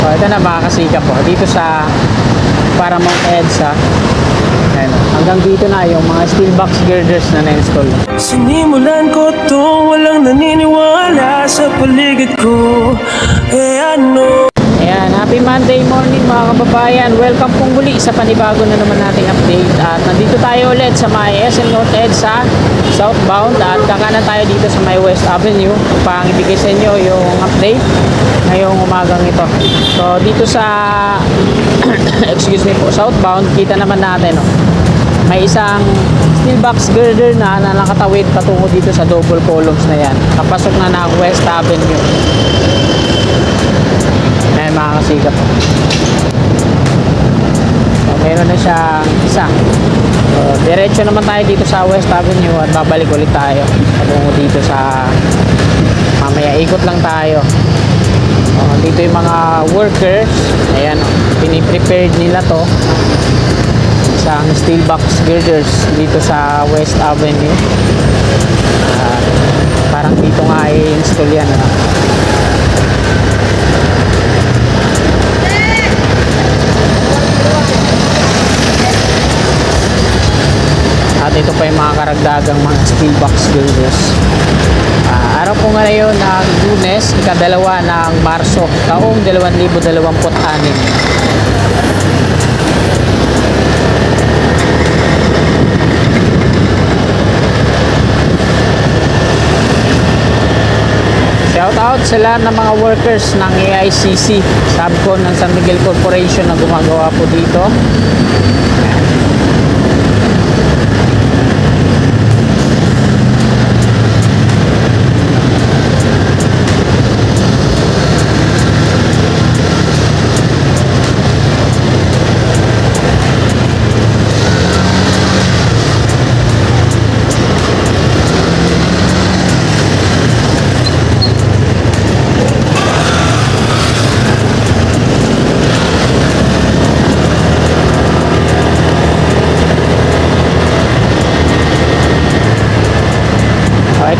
So, ito na mga kasikap po. Dito sa Paramount EDSA. Ayan. Hanggang dito na yung mga steel box girders na na-install. Sinimulan ko to, walang naniniwala sa paligid ko. Ano? Ayan, happy Monday morning mga kababayan. Welcome pong muli sa panibago na naman nating update. At nandito tayo ulit sa may SM North EDSA southbound. At kakanan tayo dito sa may West Avenue upang ibigay sa inyo yung update ngayong umagang ito. So dito sa excuse me po, southbound, kita naman natin may isang steel box girder na nakatawid patungo dito sa double columns na yan. Kapasok na ng West Avenue. Ayan mga kasikap. So, meron na siyang isa. So, diretso naman tayo dito sa West Avenue at babalik ulit tayo patungo dito sa mamaya ikot lang tayo. Dito yung mga workers. Ayan, piniprepared nila to. Isang steel box girders dito sa West Avenue. Parang dito nga i-install yan. At ito pa yung mga karagdagang mga steel box girders. Araw po ngayon ng Lunes, ikadalawa ng Marso, taong 2026. Shout out sa lahat ng mga workers ng AICC, Subcon ng San Miguel Corporation na gumagawa po dito.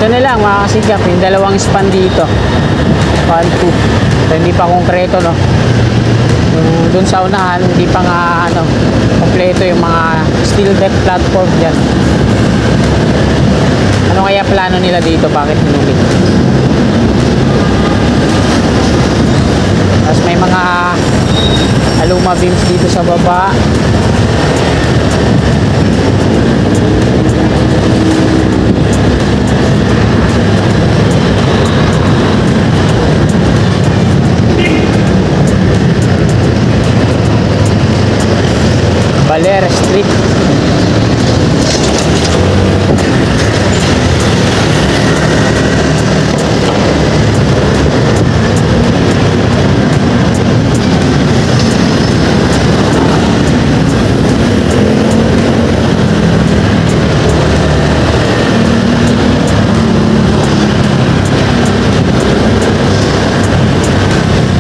Ito na lang mga kasikap, yung dalawang span dito 1, 2. So, hindi pa konkreto, no? Yung dun sa unahan, hindi pa nga kompleto yung mga steel deck platform dyan. Ano kaya plano nila dito? Bakit hinuli? Tapos may mga aluma beams dito sa baba. Baler Street.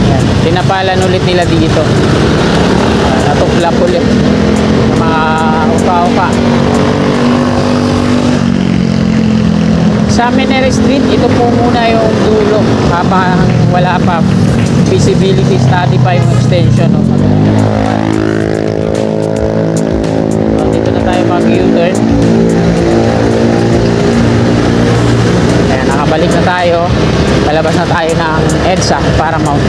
Yan, pinapalan ulit nila dito. Natuklap ulit mga upa-upa sa Minera Street. Ito po muna yung dulo habang wala pa visibility study pa yung extension, no? So, dito na tayo mag U-turn. Ayan, nakabalik na tayo, palabas na tayo ng EDSA Paramount.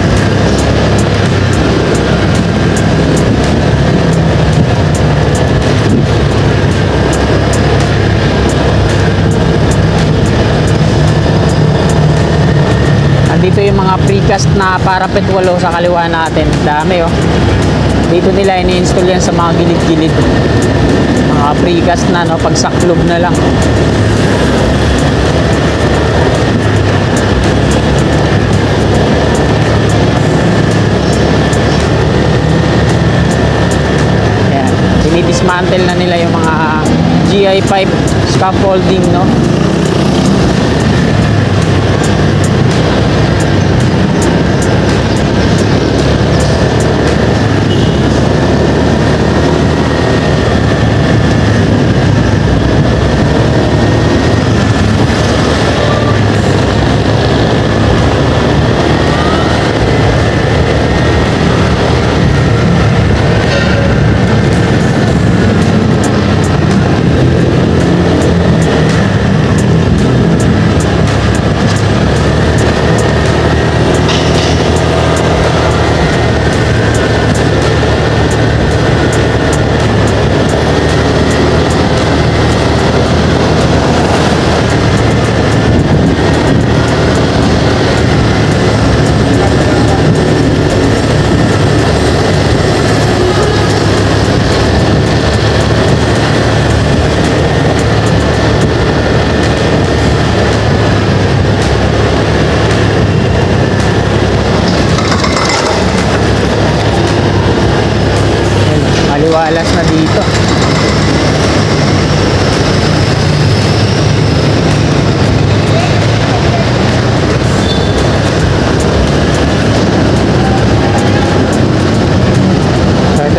Dito yung mga precast na parapet walo sa kaliwa natin. Dami Dito nila ini-install yan sa mga gilid-gilid. Mga precast na, no? Pagsaklob na lang. Ayan. Dinidismantle na nila yung mga GI5 scaffolding, no?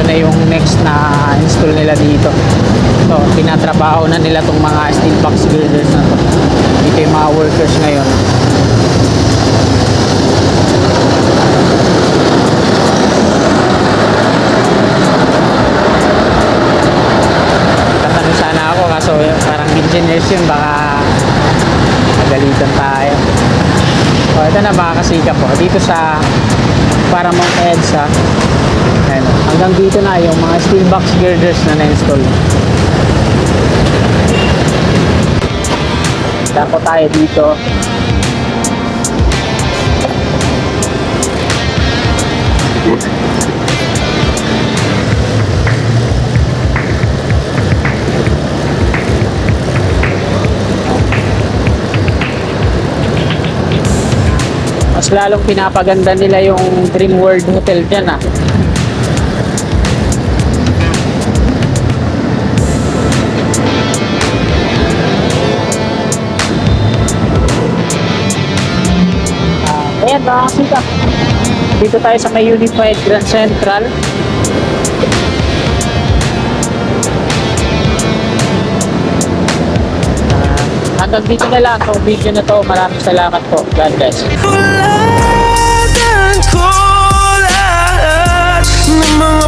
na yung next na install nila dito. So, tinatrabaho na nila tong mga steel box girders na to. Dito yung mga workers ngayon. Tatanong sana ako kaso parang engineers yun, baka magalitan tayo. O, ito na baka kasikap po. Dito sa Paramount EDSA. Ayan, hanggang dito na yung mga steel box girders na na-install. Dapo tayo dito. Mas lalong pinapaganda nila yung Dream World Hotel dyan ah. Ayan mga kasikap. Dito tayo sa may Unified Grand Central. Hanggang dito na lang itong video na to. Maraming salamat po. God bless. Wala ko lahat ng mga